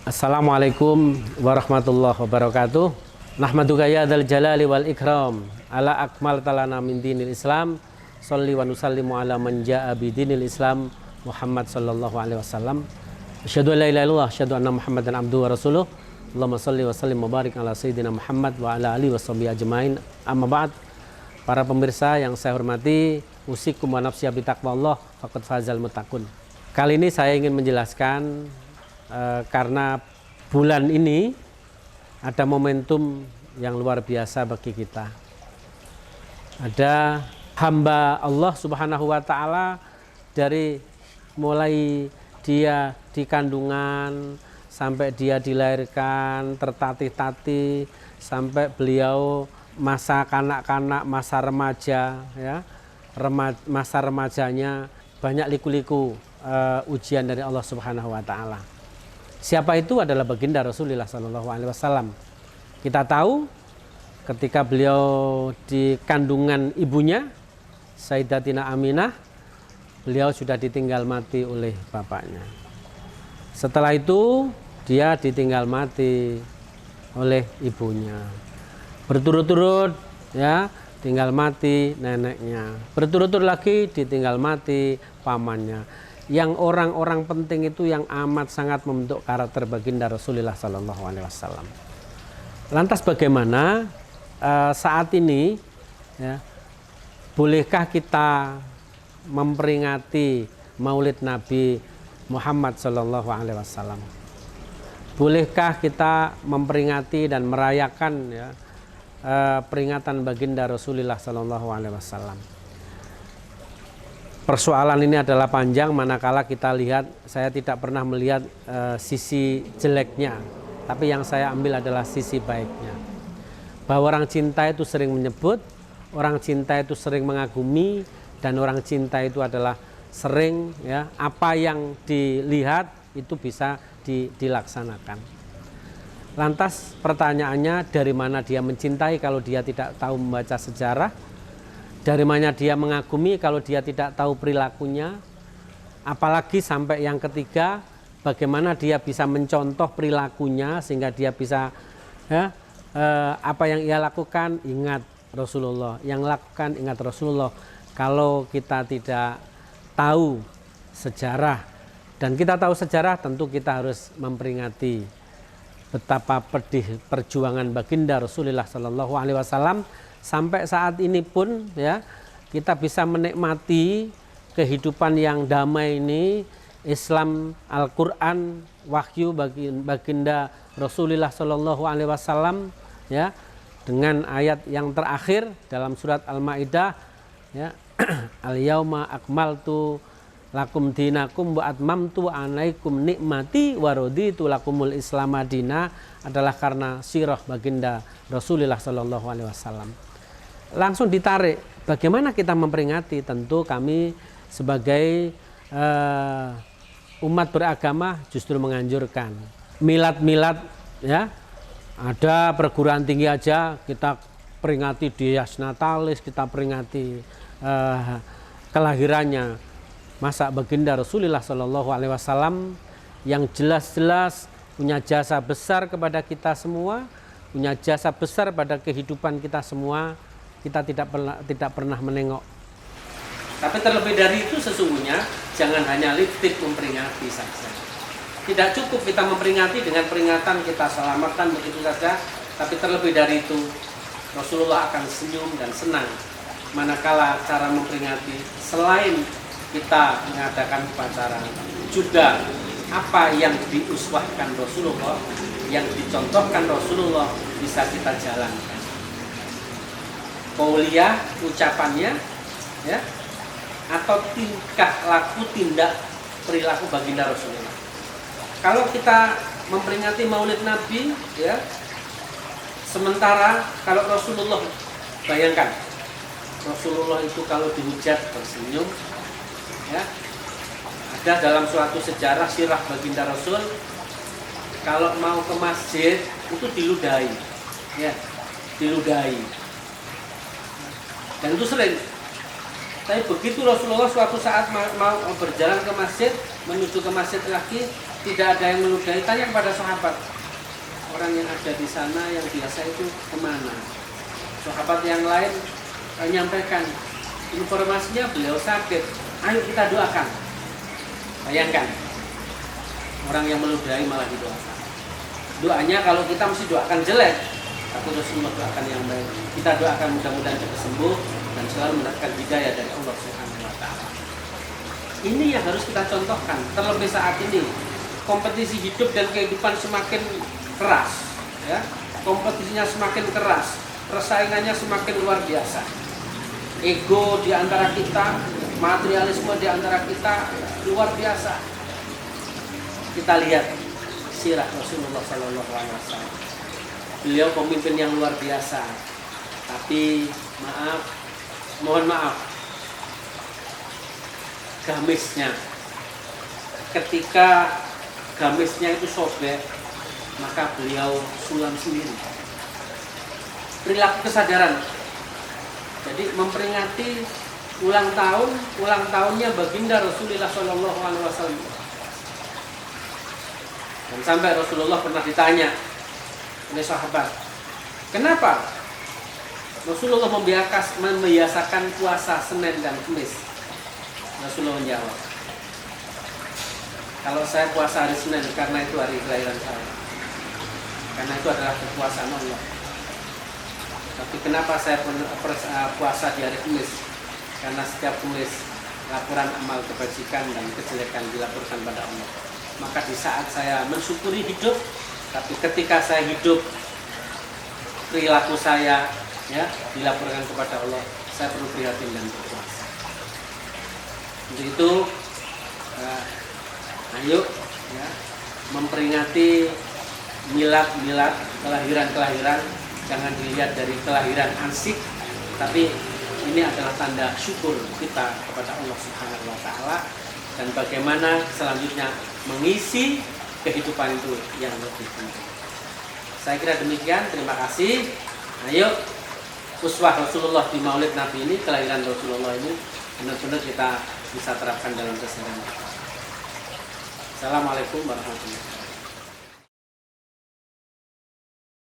Assalamualaikum warahmatullahi wabarakatuh. Nahmaduka ya dzal jalali wal ikram ala akmal talana min dinil Islam. Sholli wa nusallimu ala man jaa bi dinil Islam Muhammad sallallahu alaihi wasallam. Asyhadu an la ilaha illallah, asyhadu anna Muhammadan abduhu wa rasuluh. Allahumma sholli wa sallim wa barik ala sayyidina Muhammad wa ala alihi washabihi ajmain. Amma ba'd. Para pemirsa yang saya hormati, usikum wa nafsi bi taqwallah faqad fazal muttaqun. Kali ini saya ingin menjelaskan karena bulan ini ada momentum yang luar biasa bagi kita. Ada hamba Allah Subhanahu wa Ta'ala dari mulai dia di kandungan sampai dia dilahirkan tertatih-tatih sampai beliau masa kanak-kanak, masa remaja, ya, masa remajanya banyak liku-liku ujian dari Allah Subhanahu wa Ta'ala. Siapa itu? Adalah baginda Rasulullah SAW. Kita tahu ketika beliau di kandungan ibunya Sayyidatina Aminah, beliau sudah ditinggal mati oleh bapaknya. Setelah itu dia ditinggal mati oleh ibunya. Berturut-turut, ya, tinggal mati neneknya. Berturut-turut lagi ditinggal mati pamannya. Yang orang-orang penting itu yang amat sangat membentuk karakter baginda Rasulullah SAW. Lantas bagaimana saat ini, ya, bolehkah kita memperingati Maulid Nabi Muhammad SAW? Bolehkah kita memperingati dan merayakan, ya, peringatan baginda Rasulullah SAW? Persoalan ini adalah panjang, manakala kita lihat, saya tidak pernah melihat sisi jeleknya, tapi yang saya ambil adalah sisi baiknya. Bahwa orang cinta itu sering menyebut, orang cinta itu sering mengagumi, dan orang cinta itu adalah sering, ya, apa yang dilihat itu bisa dilaksanakan. Lantas pertanyaannya, dari mana dia mencintai kalau dia tidak tahu membaca sejarah? Dari mana dia mengagumi kalau dia tidak tahu perilakunya? Apalagi sampai yang ketiga, bagaimana dia bisa mencontoh perilakunya sehingga dia bisa, ya, apa yang ia lakukan ingat Rasulullah, yang lakukan ingat Rasulullah. Kalau kita tidak tahu sejarah, dan kita tahu sejarah, tentu kita harus memperingati betapa pedih perjuangan baginda Rasulullah SAW. Sampai saat ini pun, ya, kita bisa menikmati kehidupan yang damai ini, Islam, Al-Quran, wahyu bagi baginda Rasulullah SAW, ya, dengan ayat yang terakhir dalam surat Al-Maidah, ya, Al-yauma akmaltu lakum dinakum wa atmamtu alaikum nikmati wa raditu lakumul Islam madina, adalah karena sirah baginda Rasulullah SAW. Langsung ditarik, bagaimana kita memperingati? Tentu kami sebagai umat beragama justru menganjurkan milad-milad, ya, ada perguruan tinggi aja kita peringati Dies Natalis, kita peringati kelahirannya masa baginda Rasulullah SAW yang jelas-jelas punya jasa besar kepada kita semua, punya jasa besar pada kehidupan kita semua. Kita tidak pernah menengok. Tapi terlebih dari itu, sesungguhnya jangan hanya lipstick memperingati saja. Tidak cukup kita memperingati dengan peringatan kita selamatkan begitu saja, tapi terlebih dari itu Rasulullah akan senyum dan senang manakala cara memperingati selain kita mengadakan upacara, juga apa yang diuswahkan Rasulullah, yang dicontohkan Rasulullah bisa kita jalankan. Qauliyah, ucapannya, ya, atau tingkah laku, tindak perilaku baginda Rasulullah. Kalau kita memperingati Maulid Nabi, ya, sementara kalau Rasulullah, bayangkan Rasulullah itu kalau dihujat tersenyum, ya. Ada dalam suatu sejarah sirah baginda Rasul, kalau mau ke masjid itu diludahi, ya, diludahi. Dan itu sering. Tapi begitu Rasulullah suatu saat mau berjalan ke masjid, menuju ke masjid lagi, tidak ada yang meludahi. Tanya kepada sahabat, orang yang ada di sana yang biasa itu kemana? Sahabat yang lain menyampaikan informasinya beliau sakit. Ayo kita doakan. Bayangkan, orang yang meludahi malah didoakan. Doanya kalau kita mesti doakan jelek, tapi Rasulullah doakan yang baik. Kita doakan mudah-mudahan cepat sembuh dan selalu mendapatkan hidayah dari Allah Subhanahu wa taala. Ini yang harus kita contohkan. Terlebih saat ini kompetisi hidup dan kehidupan semakin keras, ya. Kompetisinya semakin keras, persaingannya semakin luar biasa. Ego di antara kita, materialisme di antara kita luar biasa. Kita lihat sirah Rasulullah Sallallahu Alaihi Wasallam. Beliau pemimpin yang luar biasa, tapi mohon maaf, gamisnya, ketika gamisnya itu sobek, maka beliau sulam sendiri. Perilaku kesadaran. Jadi memperingati ulang tahunnya baginda Rasulullah Sallallahu Alaihi Wasallam. Dan sampai Rasulullah pernah ditanya oleh sahabat, kenapa Rasulullah membiasakan puasa Senin dan Kamis? Rasulullah menjawab, kalau saya puasa hari Senin karena itu hari kelahiran saya, karena itu adalah kekuasaan Allah. Tapi kenapa saya puasa di hari Kamis? Karena setiap Kamis laporan amal kebajikan dan kejelekan dilaporkan pada Allah. Maka di saat saya mensyukuri hidup, tapi ketika saya hidup, perilaku saya ya dilaporkan kepada Allah, saya perlu prihatin dan berpuasa. Untuk itu, ayo ya, memperingati milad, kelahiran, jangan dilihat dari kelahiran ansik, tapi ini adalah tanda syukur kita kepada Allah Subhanahu wa taala, dan bagaimana selanjutnya mengisi kehidupan itu yang lebih penting. Saya kira demikian, terima kasih. Ayo uswah Rasulullah di Maulid Nabi ini, kelahiran Rasulullah ini benar-benar kita bisa terapkan dalam keseharian. Assalamualaikum warahmatullahi wabarakatuh.